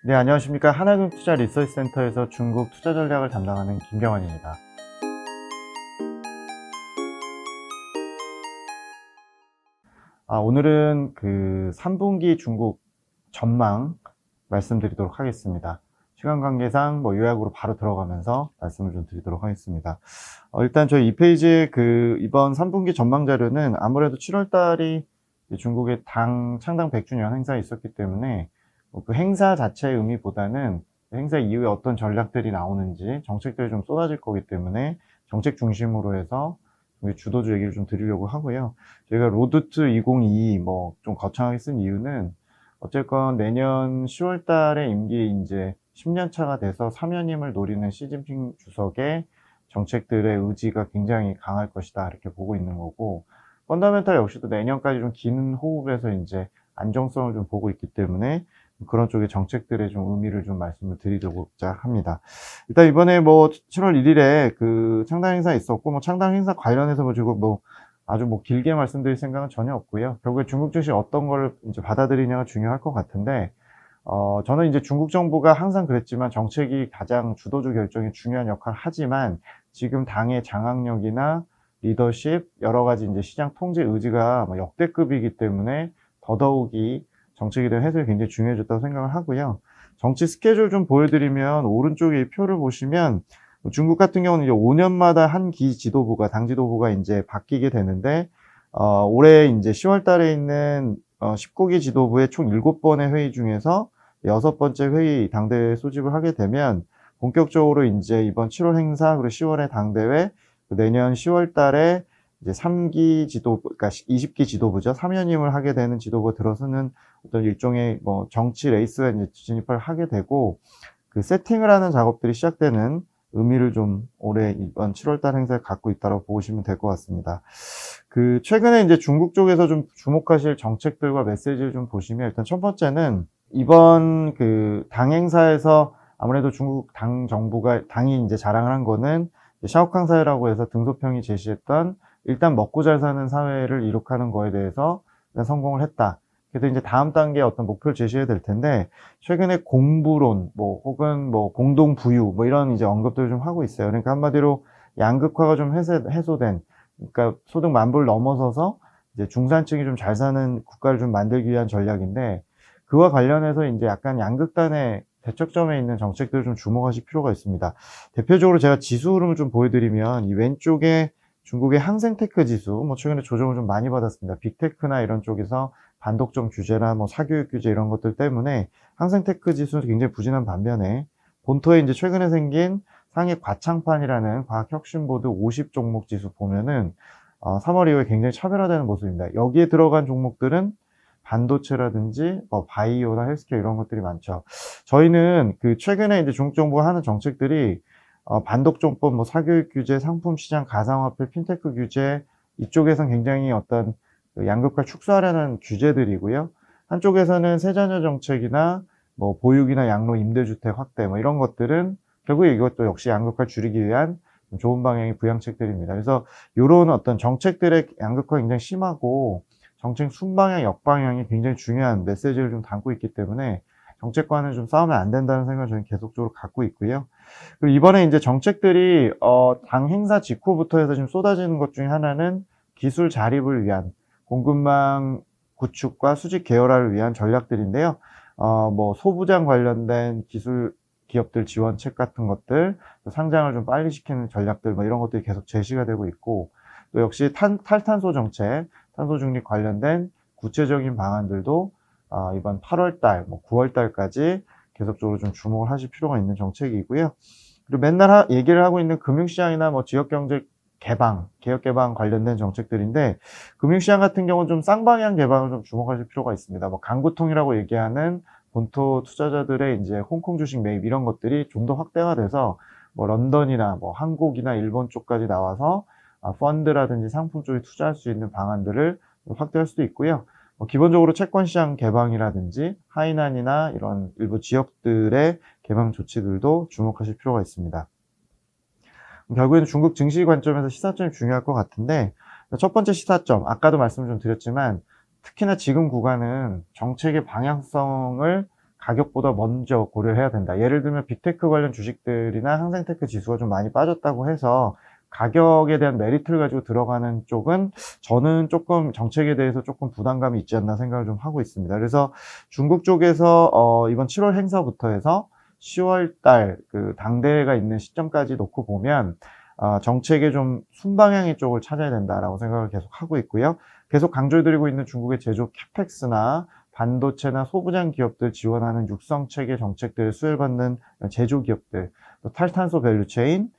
네, 안녕하십니까. 하나금 투자 리서치 센터에서 중국 투자 전략을 담당하는 김경환입니다. 오늘은 그 3분기 중국 전망 말씀드리도록 하겠습니다. 시간 관계상 요약으로 바로 들어가면서 말씀을 좀 드리도록 하겠습니다. 일단 저희 이 페이지에 이번 3분기 전망 자료는 아무래도 7월 달이 중국의 당 창당 100주년 행사가 있었기 때문에 그 행사 자체의 의미보다는 행사 이후에 어떤 전략들이 나오는지 정책들이 좀 쏟아질 거기 때문에 정책 중심으로 해서 주도주 얘기를 좀 드리려고 하고요. 저희가 로드 투 2022 좀 거창하게 쓴 이유는 어쨌건 내년 10월 달에 임기 이제 10년 차가 돼서 사면임을 노리는 시진핑 주석의 정책들의 의지가 굉장히 강할 것이다 이렇게 보고 있는 거고, 펀더멘탈 역시도 내년까지 좀 긴 호흡에서 이제 안정성을 좀 보고 있기 때문에 그런 쪽의 정책들의 좀 의미를 좀 말씀을 드리고자 합니다. 일단 이번에 7월 1일에 그 창당 행사 있었고, 창당 행사 관련해서 지금 아주 길게 말씀드릴 생각은 전혀 없고요. 결국에 중국 증시 어떤 걸 이제 받아들이냐가 중요할 것 같은데, 저는 이제 중국 정부가 항상 그랬지만 정책이 가장 주도주 결정에 중요한 역할을 하지만 지금 당의 장악력이나 리더십, 여러 가지 이제 시장 통제 의지가 역대급이기 때문에 더더욱이 정책에 대한 해석이 굉장히 중요해졌다고 생각을 하고요. 정치 스케줄 좀 보여드리면 오른쪽에 이 표를 보시면 중국 같은 경우는 이제 5년마다 한 기 지도부가, 당 지도부가 이제 바뀌게 되는데, 올해 이제 10월 달에 있는 19기 지도부의 총 7번의 회의 중에서 6번째 회의 당대회 소집을 하게 되면 본격적으로 이제 이번 7월 행사 그리고 10월에 당대회, 내년 10월 달에 이제 3기 지도부, 그러니까 20기 지도부죠. 3연임을 하게 되는 지도부가 들어서는 어떤 일종의 정치 레이스에 이제 진입을 하게 되고, 그 세팅을 하는 작업들이 시작되는 의미를 좀 올해 이번 7월 달 행사에 갖고 있다고 보시면 될 것 같습니다. 최근에 이제 중국 쪽에서 좀 주목하실 정책들과 메시지를 좀 보시면, 일단 첫 번째는 이번 당 행사에서 아무래도 중국 당이 이제 자랑을 한 거는 샤오캉 사회라고 해서 등소평이 제시했던 일단 먹고 잘 사는 사회를 이룩하는 거에 대해서 성공을 했다. 그래서 이제 다음 단계에 어떤 목표를 제시해야 될 텐데, 최근에 공부론, 혹은 공동부유, 이런 이제 언급들을 좀 하고 있어요. 그러니까 한마디로 양극화가 좀 해소된, 그러니까 소득 만불 넘어서서 이제 중산층이 좀 잘 사는 국가를 좀 만들기 위한 전략인데, 그와 관련해서 이제 약간 양극단의 대척점에 있는 정책들을 좀 주목하실 필요가 있습니다. 대표적으로 제가 지수 흐름을 좀 보여드리면, 이 왼쪽에 중국의 항생테크 지수, 최근에 조정을 좀 많이 받았습니다. 빅테크나 이런 쪽에서 반독점 규제나 사교육 규제 이런 것들 때문에 항생테크 지수는 굉장히 부진한 반면에, 본토에 이제 최근에 생긴 상해 과창판이라는 과학혁신보드 50 종목 지수 보면은 3월 이후에 굉장히 차별화되는 모습입니다. 여기에 들어간 종목들은 반도체라든지 바이오나 헬스케어 이런 것들이 많죠. 저희는 최근에 이제 중국 정부가 하는 정책들이 반독점법, 사교육 규제, 상품 시장 가상화폐, 핀테크 규제, 이쪽에선 굉장히 어떤 양극화 축소하려는 규제들이고요. 한쪽에서는 세자녀 정책이나 보육이나 양로 임대주택 확대 이런 것들은 결국에 이것도 역시 양극화 줄이기 위한 좋은 방향의 부양책들입니다. 그래서 이런 어떤 정책들의 양극화가 굉장히 심하고 정책 순방향, 역방향이 굉장히 중요한 메시지를 좀 담고 있기 때문에 정책과는 좀 싸우면 안 된다는 생각을 저는 계속적으로 갖고 있고요. 그리고 이번에 이제 정책들이 당 행사 직후부터 해서 지금 쏟아지는 것 중에 하나는 기술 자립을 위한 공급망 구축과 수직 계열화를 위한 전략들인데요. 소부장 관련된 기술 기업들 지원책 같은 것들, 상장을 좀 빨리 시키는 전략들, 이런 것들이 계속 제시가 되고 있고, 또 역시 탈탄소 정책, 탄소 중립 관련된 구체적인 방안들도 이번 8월 달, 9월 달까지 계속적으로 좀 주목을 하실 필요가 있는 정책이고요. 그리고 맨날 얘기를 하고 있는 금융시장이나 지역경제 개방, 개혁 개방 관련된 정책들인데, 금융시장 같은 경우는 좀 쌍방향 개방을 좀 주목하실 필요가 있습니다. 강구통이라고 얘기하는 본토 투자자들의 이제 홍콩 주식 매입 이런 것들이 좀 더 확대가 돼서 런던이나 한국이나 일본 쪽까지 나와서 펀드라든지 상품 쪽에 투자할 수 있는 방안들을 확대할 수도 있고요. 기본적으로 채권시장 개방이라든지 하이난이나 이런 일부 지역들의 개방 조치들도 주목하실 필요가 있습니다. 결국에는 중국 증시 관점에서 시사점이 중요할 것 같은데, 첫 번째 시사점, 아까도 말씀을 좀 드렸지만 특히나 지금 구간은 정책의 방향성을 가격보다 먼저 고려해야 된다. 예를 들면 빅테크 관련 주식들이나 항생테크 지수가 좀 많이 빠졌다고 해서 가격에 대한 메리트를 가지고 들어가는 쪽은 저는 조금 정책에 대해서 조금 부담감이 있지 않나 생각을 좀 하고 있습니다. 그래서 중국 쪽에서 이번 7월 행사부터 해서 10월 달 그 당대회가 있는 시점까지 놓고 보면 정책의 좀 순방향의 쪽을 찾아야 된다라고 생각을 계속 하고 있고요. 계속 강조해드리고 있는 중국의 제조 캐펙스나 반도체나 소부장 기업들 지원하는 육성체계 정책들을 수혜받는 제조 기업들, 또 탈탄소 밸류체인,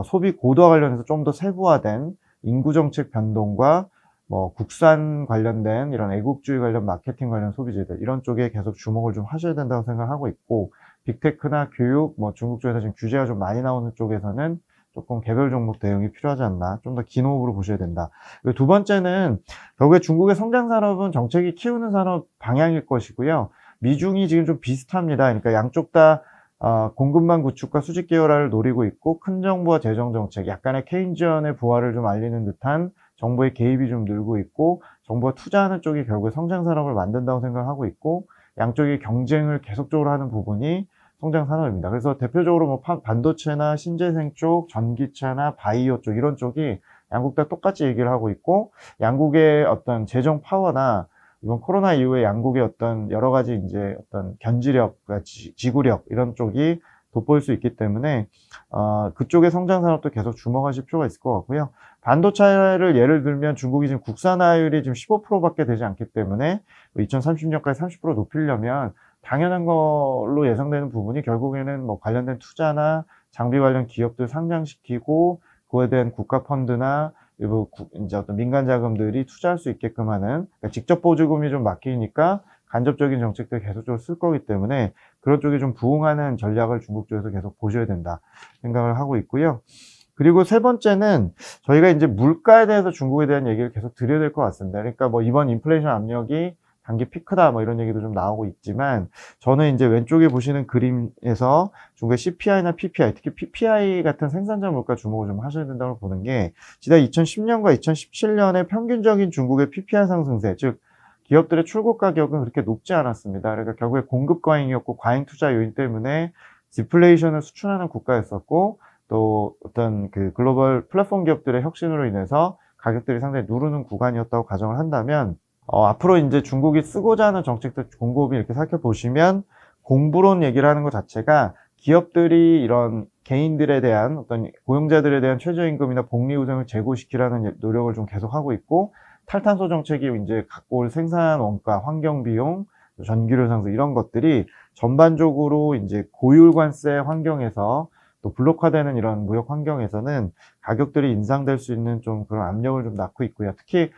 소비 고도화 관련해서 좀 더 세부화된 인구 정책 변동과 뭐 국산 관련된 이런 애국주의 관련 마케팅 관련 소비재들 이런 쪽에 계속 주목을 좀 하셔야 된다고 생각하고 있고, 빅테크나 교육, 뭐 중국 쪽에서 지금 규제가 좀 많이 나오는 쪽에서는 조금 개별 종목 대응이 필요하지 않나, 좀 더 긴 호흡으로 보셔야 된다. 그리고 두 번째는 결국에 중국의 성장 산업은 정책이 키우는 산업 방향일 것이고요. 미중이 지금 좀 비슷합니다. 그러니까 양쪽 다 공급망 구축과 수직 계열화를 노리고 있고, 큰 정부와 재정 정책, 약간의 케인지언의 부활을 좀 알리는 듯한 정부의 개입이 좀 늘고 있고, 정부가 투자하는 쪽이 결국에 성장 산업을 만든다고 생각을 하고 있고, 양쪽이 경쟁을 계속적으로 하는 부분이 성장 산업입니다. 그래서 대표적으로 뭐 반도체나 신재생 쪽, 전기차나 바이오 쪽 이런 쪽이 양국 다 똑같이 얘기를 하고 있고, 양국의 어떤 재정 파워나 이번 코로나 이후에 양국의 어떤 여러 가지 이제 어떤 견지력, 지구력 이런 쪽이 돋보일 수 있기 때문에 그쪽의 성장 산업도 계속 주목하실 필요가 있을 것 같고요. 반도체를 예를 들면 중국이 지금 국산화율이 지금 15%밖에 되지 않기 때문에 2030년까지 30% 높이려면 당연한 걸로 예상되는 부분이 결국에는 뭐 관련된 투자나 장비 관련 기업들 상장시키고 그거에 대한 국가 펀드나 일부 이제 어떤 민간 자금들이 투자할 수 있게끔 하는, 그러니까 직접 보조금이 좀 막히니까 간접적인 정책들 계속적으로 쓸 거기 때문에 그런 쪽에 좀 부응하는 전략을 중국 쪽에서 계속 보셔야 된다 생각을 하고 있고요. 그리고 세 번째는 저희가 이제 물가에 대해서 중국에 대한 얘기를 계속 드려야 될 것 같습니다. 그러니까 뭐 이번 인플레이션 압력이 단기 피크다 뭐 이런 얘기도 좀 나오고 있지만, 저는 이제 왼쪽에 보시는 그림에서 중국의 CPI나 PPI, 특히 PPI 같은 생산자 물가 주목을 좀 하셔야 된다고 보는 게, 지난 2010년과 2017년의 평균적인 중국의 PPI 상승세, 즉 기업들의 출고 가격은 그렇게 높지 않았습니다. 그러니까 결국에 공급 과잉이었고 과잉 투자 요인 때문에 디플레이션을 수출하는 국가였었고, 또 어떤 그 글로벌 플랫폼 기업들의 혁신으로 인해서 가격들이 상당히 누르는 구간이었다고 가정을 한다면, 앞으로 이제 중국이 쓰고자 하는 정책들 곰곰이 이렇게 살펴보시면, 공부론 얘기를 하는 것 자체가 기업들이 이런 개인들에 대한 어떤 고용자들에 대한 최저임금이나 복리후생을 제고시키라는 노력을 좀 계속하고 있고, 탈탄소 정책이 이제 갖고 올 생산 원가, 환경비용, 전기료 상승 이런 것들이 전반적으로 이제 고율관세 환경에서 또 블록화되는 이런 무역 환경에서는 가격들이 인상될 수 있는 좀 그런 압력을 좀 낳고 있고요. 특히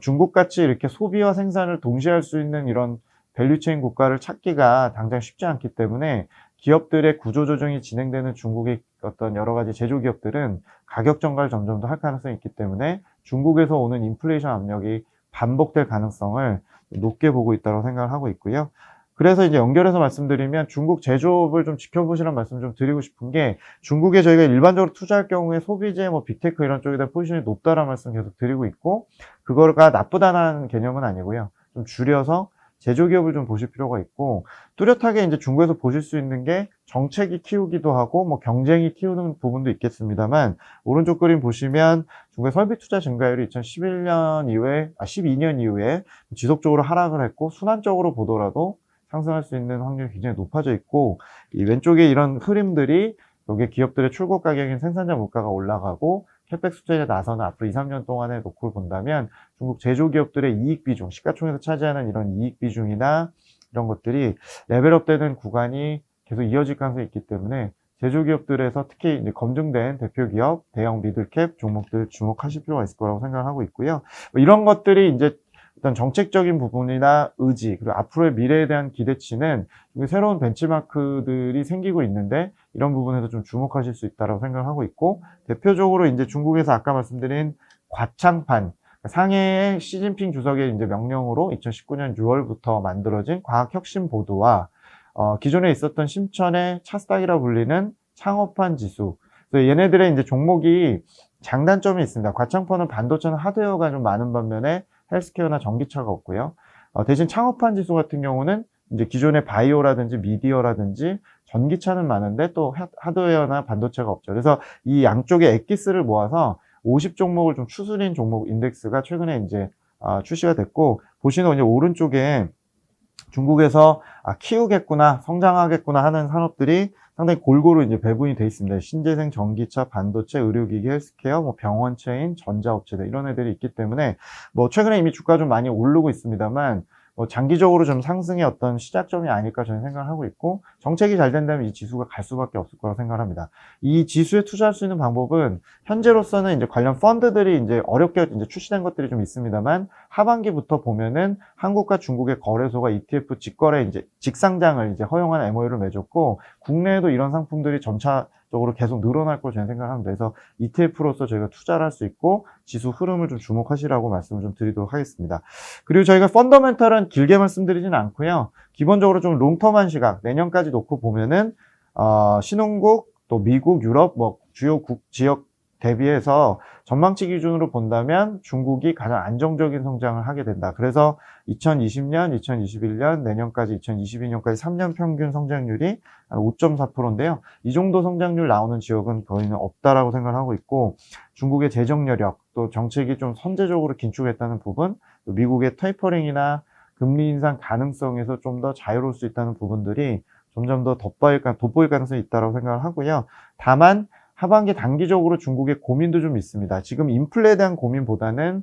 중국같이 이렇게 소비와 생산을 동시에 할 수 있는 이런 밸류체인 국가를 찾기가 당장 쉽지 않기 때문에 기업들의 구조조정이 진행되는 중국의 어떤 여러 가지 제조기업들은 가격 전가를 점점 더 할 가능성이 있기 때문에 중국에서 오는 인플레이션 압력이 반복될 가능성을 높게 보고 있다고 생각을 하고 있고요. 그래서 이제 연결해서 말씀드리면 중국 제조업을 좀 지켜보시라는 말씀 좀 드리고 싶은 게, 중국에 저희가 일반적으로 투자할 경우에 소비재, 뭐 빅테크 이런 쪽에 대한 포지션이 높다라는 말씀 계속 드리고 있고, 그거가 나쁘다는 개념은 아니고요. 좀 줄여서 제조기업을 좀 보실 필요가 있고, 뚜렷하게 이제 중국에서 보실 수 있는 게 정책이 키우기도 하고 뭐 경쟁이 키우는 부분도 있겠습니다만, 오른쪽 그림 보시면 중국의 설비 투자 증가율이 2011년 이후에 12년 이후에 지속적으로 하락을 했고, 순환적으로 보더라도 상승할 수 있는 확률이 굉장히 높아져 있고, 이 왼쪽에 이런 흐름들이 여기 기업들의 출고 가격인 생산자 물가가 올라가고 캐펙스 투자에 나서는 앞으로 2, 3년 동안의 노크를 본다면 중국 제조기업들의 이익 비중, 시가총액에서 차지하는 이런 이익 비중이나 이런 것들이 레벨업 되는 구간이 계속 이어질 가능성이 있기 때문에 제조기업들에서 특히 이제 검증된 대표기업, 대형 미들캡 종목들 주목하실 필요가 있을 거라고 생각하고 있고요. 이런 것들이 이제 어떤 정책적인 부분이나 의지, 그리고 앞으로의 미래에 대한 기대치는 새로운 벤치마크들이 생기고 있는데, 이런 부분에서 좀 주목하실 수 있다고 생각하고 있고, 대표적으로 이제 중국에서 아까 말씀드린 과창판, 상해의 시진핑 주석의 이제 명령으로 2019년 6월부터 만들어진 과학혁신보드와 기존에 있었던 심천의 차스닥이라 불리는 창업판 지수. 그래서 얘네들의 이제 종목이 장단점이 있습니다. 과창판은 반도체나 하드웨어가 좀 많은 반면에 헬스케어나 전기차가 없고요. 대신 창업판 지수 같은 경우는 이제 기존의 바이오라든지 미디어라든지 전기차는 많은데 또 하드웨어나 반도체가 없죠. 그래서 이 양쪽의 엑기스를 모아서 50종목을 좀 추스린 종목 인덱스가 최근에 이제 출시가 됐고, 보시는 이제 오른쪽에 중국에서 키우겠구나, 성장하겠구나 하는 산업들이 상당히 골고루 이제 배분이 돼 있습니다. 신재생, 전기차, 반도체, 의료기기, 헬스케어, 뭐 병원 체인, 전자업체들 이런 애들이 있기 때문에 뭐 최근에 이미 주가 좀 많이 오르고 있습니다만 뭐 장기적으로 좀 상승의 어떤 시작점이 아닐까 저는 생각을 하고 있고, 정책이 잘 된다면 이 지수가 갈 수밖에 없을 거라고 생각을 합니다. 이 지수에 투자할 수 있는 방법은 현재로서는 이제 관련 펀드들이 이제 어렵게 이제 출시된 것들이 좀 있습니다만, 하반기부터 보면은 한국과 중국의 거래소가 ETF 직거래 이제 직상장을 이제 허용하는 MOU를 맺었고, 국내에도 이런 상품들이 점차적으로 계속 늘어날 걸 저는 생각을 합니다. 그래서 ETF로서 저희가 투자를 할 수 있고 지수 흐름을 좀 주목하시라고 말씀을 좀 드리도록 하겠습니다. 그리고 저희가 펀더멘털은 길게 말씀드리지는 않고요. 기본적으로 좀 롱텀한 시각, 내년까지 놓고 보면은 신흥국, 또 미국, 유럽, 뭐 주요 지역 대비해서 전망치 기준으로 본다면 중국이 가장 안정적인 성장을 하게 된다. 그래서 2020년, 2021년, 내년까지 2022년까지 3년 평균 성장률이 5.4%인데요. 이 정도 성장률 나오는 지역은 거의는 없다라고 생각을 하고 있고, 중국의 재정 여력, 또 정책이 좀 선제적으로 긴축했다는 부분, 또 미국의 테이퍼링이나 금리 인상 가능성에서 좀 더 자유로울 수 있다는 부분들이 점점 더 돋보일 가능성이 있다고 생각을 하고요. 다만 하반기 단기적으로 중국의 고민도 좀 있습니다. 지금 인플레에 대한 고민보다는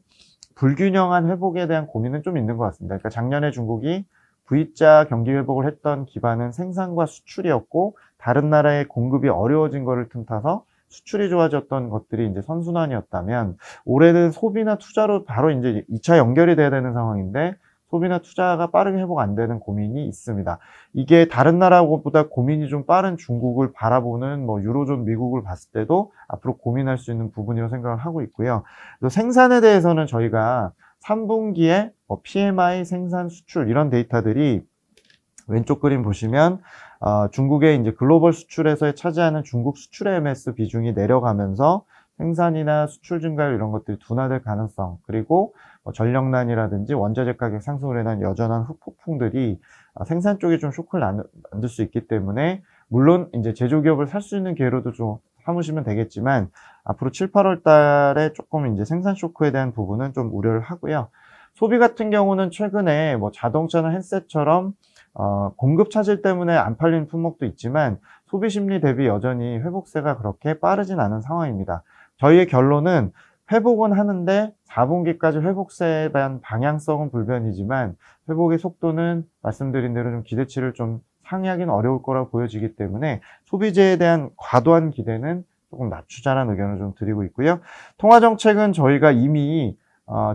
불균형한 회복에 대한 고민은 좀 있는 것 같습니다. 그러니까 작년에 중국이 V자 경기 회복을 했던 기반은 생산과 수출이었고, 다른 나라의 공급이 어려워진 거를 틈타서 수출이 좋아졌던 것들이 이제 선순환이었다면, 올해는 소비나 투자로 바로 이제 2차 연결이 돼야 되는 상황인데 소비나 투자가 빠르게 회복 안 되는 고민이 있습니다. 이게 다른 나라보다 고민이 좀 빠른 중국을 바라보는 뭐 유로존 미국을 봤을 때도 앞으로 고민할 수 있는 부분이라고 생각을 하고 있고요. 또 생산에 대해서는 저희가 3분기에 PMI, 생산, 수출 이런 데이터들이 왼쪽 그림 보시면 중국의 이제 글로벌 수출에서 차지하는 중국 수출의 MS 비중이 내려가면서 생산이나 수출 증가율 이런 것들이 둔화될 가능성, 그리고 전력난이라든지 원자재 가격 상승으로 인한 여전한 흑폭풍들이 생산 쪽에 좀 쇼크를 만들 수 있기 때문에, 물론 이제 제조기업을 살 수 있는 기회로도 좀 삼으시면 되겠지만 앞으로 7, 8월 달에 조금 이제 생산 쇼크에 대한 부분은 좀 우려를 하고요. 소비 같은 경우는 최근에 뭐 자동차나 핸셋처럼 공급 차질 때문에 안 팔리는 품목도 있지만 소비 심리 대비 여전히 회복세가 그렇게 빠르진 않은 상황입니다. 저희의 결론은 회복은 하는데 4분기까지 회복세에 대한 방향성은 불변이지만 회복의 속도는 말씀드린 대로 좀 기대치를 좀 상회하기는 어려울 거라고 보여지기 때문에 소비재에 대한 과도한 기대는 조금 낮추자라는 의견을 좀 드리고 있고요. 통화정책은 저희가 이미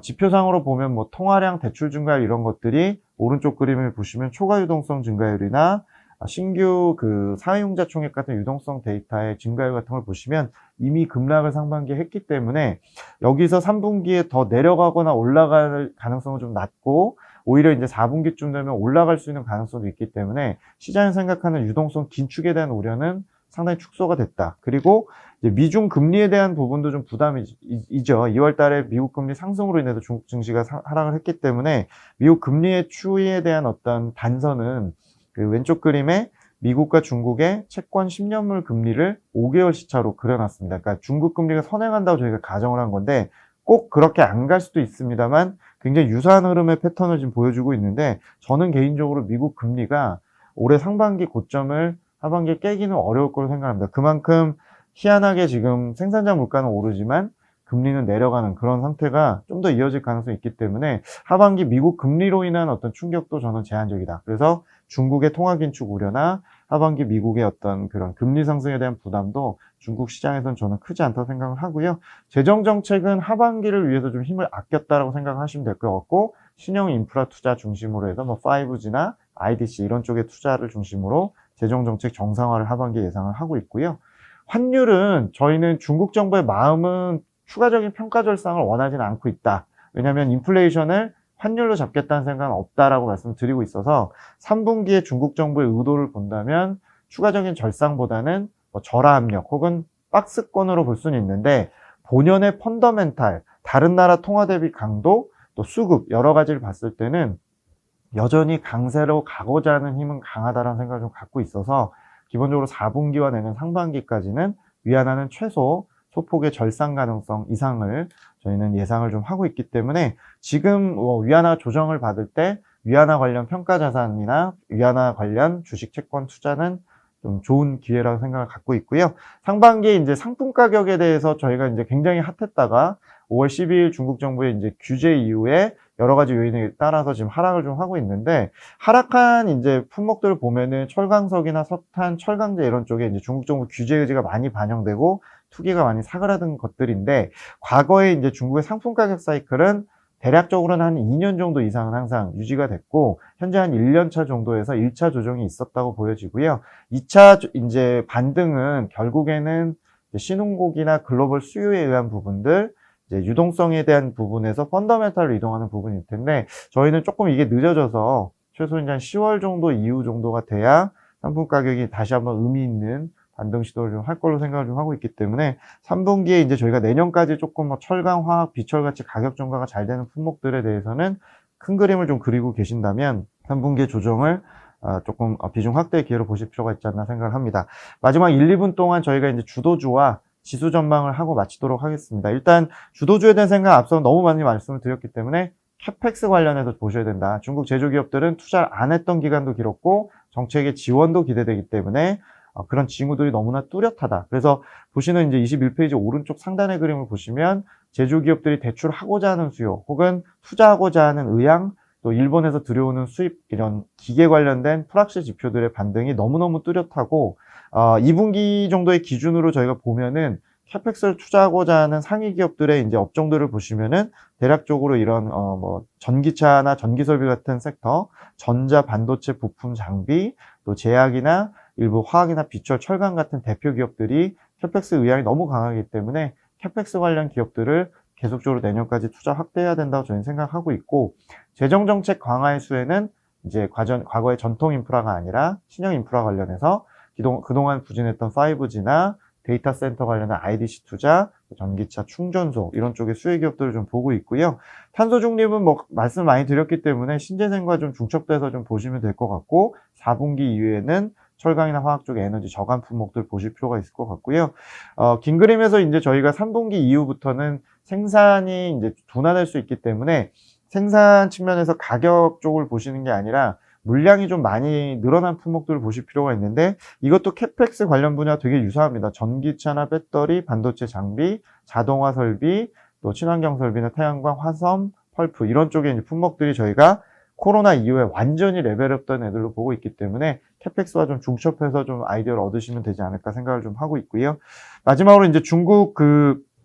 지표상으로 보면 뭐 통화량, 대출 증가율 이런 것들이 오른쪽 그림을 보시면 초과 유동성 증가율이나 신규 그 사회융자 총액 같은 유동성 데이터의 증가율 같은 걸 보시면 이미 급락을 상반기에 했기 때문에 여기서 3분기에 더 내려가거나 올라갈 가능성은 좀 낮고, 오히려 이제 4분기쯤 되면 올라갈 수 있는 가능성도 있기 때문에 시장이 생각하는 유동성 긴축에 대한 우려는 상당히 축소가 됐다. 그리고 이제 미중 금리에 대한 부분도 좀 부담이죠. 2월 달에 미국 금리 상승으로 인해서 중국 증시가 하락을 했기 때문에 미국 금리의 추이에 대한 어떤 단선은 그 왼쪽 그림에 미국과 중국의 채권 10년물 금리를 5개월 시차로 그려놨습니다. 그러니까 중국 금리가 선행한다고 저희가 가정을 한 건데 꼭 그렇게 안 갈 수도 있습니다만 굉장히 유사한 흐름의 패턴을 지금 보여주고 있는데, 저는 개인적으로 미국 금리가 올해 상반기 고점을 하반기에 깨기는 어려울 거로 생각합니다. 그만큼 희한하게 지금 생산자 물가는 오르지만 금리는 내려가는 그런 상태가 좀 더 이어질 가능성이 있기 때문에 하반기 미국 금리로 인한 어떤 충격도 저는 제한적이다. 그래서 중국의 통화 긴축 우려나 하반기 미국의 어떤 그런 금리 상승에 대한 부담도 중국 시장에서는 저는 크지 않다고 생각을 하고요. 재정 정책은 하반기를 위해서 좀 힘을 아꼈다라고 생각하시면 될 것 같고, 신형 인프라 투자 중심으로 해서 뭐 5G나 IDC 이런 쪽의 투자를 중심으로 재정 정책 정상화를 하반기에 예상을 하고 있고요. 환율은 저희는 중국 정부의 마음은 추가적인 평가 절상을 원하지는 않고 있다. 왜냐하면 인플레이션을 환율로 잡겠다는 생각은 없다라고 말씀드리고 있어서 3분기에 중국 정부의 의도를 본다면 추가적인 절상보다는 뭐 절하 압력 혹은 박스권으로 볼 수는 있는데, 본연의 펀더멘탈, 다른 나라 통화 대비 강도, 또 수급 여러 가지를 봤을 때는 여전히 강세로 가고자 하는 힘은 강하다라는 생각을 좀 갖고 있어서 기본적으로 4분기와 내년 상반기까지는 위안화는 최소 소폭의 절상 가능성 이상을 저희는 예상을 좀 하고 있기 때문에 지금 위안화 조정을 받을 때 위안화 관련 평가 자산이나 위안화 관련 주식 채권 투자는 좀 좋은 기회라고 생각을 갖고 있고요. 상반기에 이제 상품 가격에 대해서 저희가 이제 굉장히 핫했다가 5월 12일 중국 정부의 이제 규제 이후에 여러 가지 요인에 따라서 지금 하락을 좀 하고 있는데, 하락한 이제 품목들을 보면은 철강석이나 석탄, 철강제 이런 쪽에 이제 중국 정부 규제 의지가 많이 반영되고 투기가 많이 사그라든 것들인데, 과거에 이제 중국의 상품 가격 사이클은 대략적으로는 한 2년 정도 이상은 항상 유지가 됐고, 현재 한 1년 차 정도에서 1차 조정이 있었다고 보여지고요. 2차 이제 반등은 결국에는 신흥국이나 글로벌 수요에 의한 부분들, 이제 유동성에 대한 부분에서 펀더멘탈로 이동하는 부분일 텐데, 저희는 조금 이게 늦어져서 최소 이제 한 10월 정도 이후 정도가 돼야 상품 가격이 다시 한번 의미 있는 반등 시도를 좀 할 걸로 생각을 좀 하고 있기 때문에 3분기에 이제 저희가 내년까지 조금 뭐 철강, 화학, 비철 같이 가격 전가가 잘 되는 품목들에 대해서는 큰 그림을 좀 그리고 계신다면 3분기의 조정을 조금 비중 확대 기회로 보실 필요가 있지 않나 생각을 합니다. 마지막 1, 2분 동안 저희가 이제 주도주와 지수 전망을 하고 마치도록 하겠습니다. 일단 주도주에 대한 생각 앞서 너무 많이 말씀을 드렸기 때문에 캐펙스 관련해서 보셔야 된다. 중국 제조기업들은 투자를 안 했던 기간도 길었고 정책의 지원도 기대되기 때문에 그런 징후들이 너무나 뚜렷하다. 그래서 보시는 이제 21페이지 오른쪽 상단의 그림을 보시면 제조기업들이 대출하고자 하는 수요 혹은 투자하고자 하는 의향, 또 일본에서 들여오는 수입, 이런 기계 관련된 프락시 지표들의 반등이 너무너무 뚜렷하고 2분기 정도의 기준으로 저희가 보면은 캐펙스를 투자하고자 하는 상위 기업들의 이제 업종들을 보시면은 대략적으로 이런 뭐 전기차나 전기설비 같은 섹터, 전자 반도체 부품 장비, 또 제약이나 일부 화학이나 비철, 철강 같은 대표 기업들이 캐펙스 의향이 너무 강하기 때문에 캐펙스 관련 기업들을 계속적으로 내년까지 투자 확대해야 된다고 저희는 생각하고 있고, 재정정책 강화의 수혜는 이제 과거의 전통 인프라가 아니라 신형 인프라 관련해서 그동안 부진했던 5G나 데이터 센터 관련한 IDC 투자, 전기차 충전소 이런 쪽의 수혜 기업들을 좀 보고 있고요. 탄소 중립은 뭐 말씀 많이 드렸기 때문에 신재생과 좀 중첩돼서 좀 보시면 될 것 같고, 4분기 이후에는 철강이나 화학 쪽의 에너지 저감 품목들 보실 필요가 있을 것 같고요. 긴 그림에서 이제 저희가 3분기 이후부터는 생산이 이제 둔화될 수 있기 때문에 생산 측면에서 가격 쪽을 보시는 게 아니라 물량이 좀 많이 늘어난 품목들을 보실 필요가 있는데, 이것도 캐펙스 관련 분야 되게 유사합니다. 전기차나 배터리, 반도체 장비, 자동화 설비, 또 친환경 설비나 태양광, 화섬, 펄프 이런 쪽의 이제 품목들이 저희가 코로나 이후에 완전히 레벨업된 애들로 보고 있기 때문에 캐펙스와 좀 중첩해서 좀 아이디어를 얻으시면 되지 않을까 생각을 좀 하고 있고요. 마지막으로 이제 중국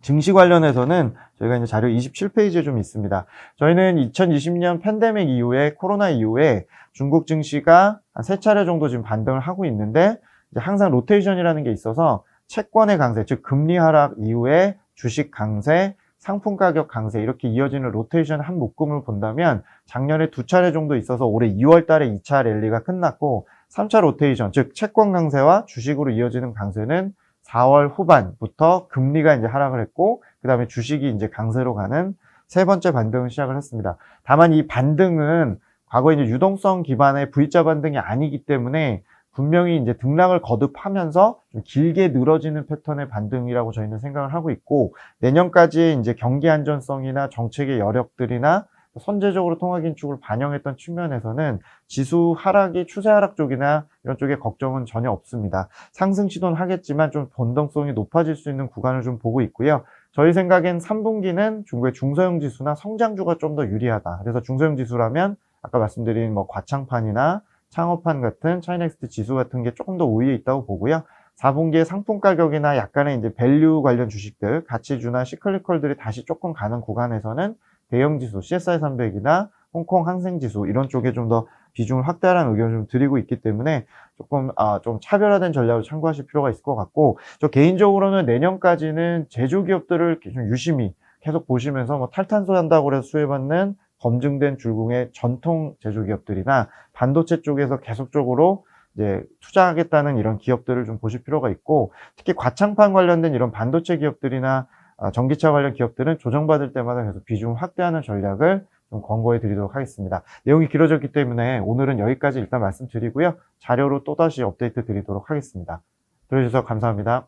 증시 관련해서는 저희가 이제 자료 27페이지에 좀 있습니다. 저희는 2020년 팬데믹 이후에, 코로나 이후에 중국 증시가 한 3차례 정도 지금 반등을 하고 있는데, 이제 항상 로테이션이라는 게 있어서 채권의 강세, 즉 금리 하락 이후에 주식 강세, 상품 가격 강세 이렇게 이어지는 로테이션 한 묶음을 본다면 작년에 2차례 정도 있어서 올해 2월 달에 2차 랠리가 끝났고, 3차 로테이션, 즉 채권 강세와 주식으로 이어지는 강세는 4월 후반부터 금리가 이제 하락을 했고, 그 다음에 주식이 이제 강세로 가는 세 번째 반등을 시작을 했습니다. 다만 이 반등은 과거에 이제 유동성 기반의 V자 반등이 아니기 때문에 분명히 이제 등락을 거듭하면서 좀 길게 늘어지는 패턴의 반등이라고 저희는 생각을 하고 있고, 내년까지 이제 경기 안전성이나 정책의 여력들이나 선제적으로 통화 긴축을 반영했던 측면에서는 지수 하락이 추세 하락 쪽이나 이런 쪽에 걱정은 전혀 없습니다. 상승 시도는 하겠지만 좀 변동성이 높아질 수 있는 구간을 좀 보고 있고요. 저희 생각엔 3분기는 중국의 중소형 지수나 성장주가 좀 더 유리하다. 그래서 중소형 지수라면 아까 말씀드린 뭐 과창판이나 창업판 같은 차이넥스트 지수 같은 게 조금 더 우위에 있다고 보고요. 4분기에 상품 가격이나 약간의 이제 밸류 관련 주식들, 가치주나 시클리컬들이 다시 조금 가는 구간에서는 대형 지수, CSI 300이나 홍콩 항생 지수 이런 쪽에 좀 더 비중을 확대하라는 의견을 좀 드리고 있기 때문에 조금 좀 차별화된 전략을 참고하실 필요가 있을 것 같고, 저 개인적으로는 내년까지는 제조기업들을 좀 유심히 계속 보시면서 뭐 탈탄소 한다고 해서 수혜받는 검증된 줄궁의 전통 제조기업들이나 반도체 쪽에서 계속적으로 이제 투자하겠다는 이런 기업들을 좀 보실 필요가 있고, 특히 과창판 관련된 이런 반도체 기업들이나 전기차 관련 기업들은 조정받을 때마다 계속 비중을 확대하는 전략을 좀 권고해 드리도록 하겠습니다. 내용이 길어졌기 때문에 오늘은 여기까지 일단 말씀드리고요. 자료로 또다시 업데이트 드리도록 하겠습니다. 들어주셔서 감사합니다.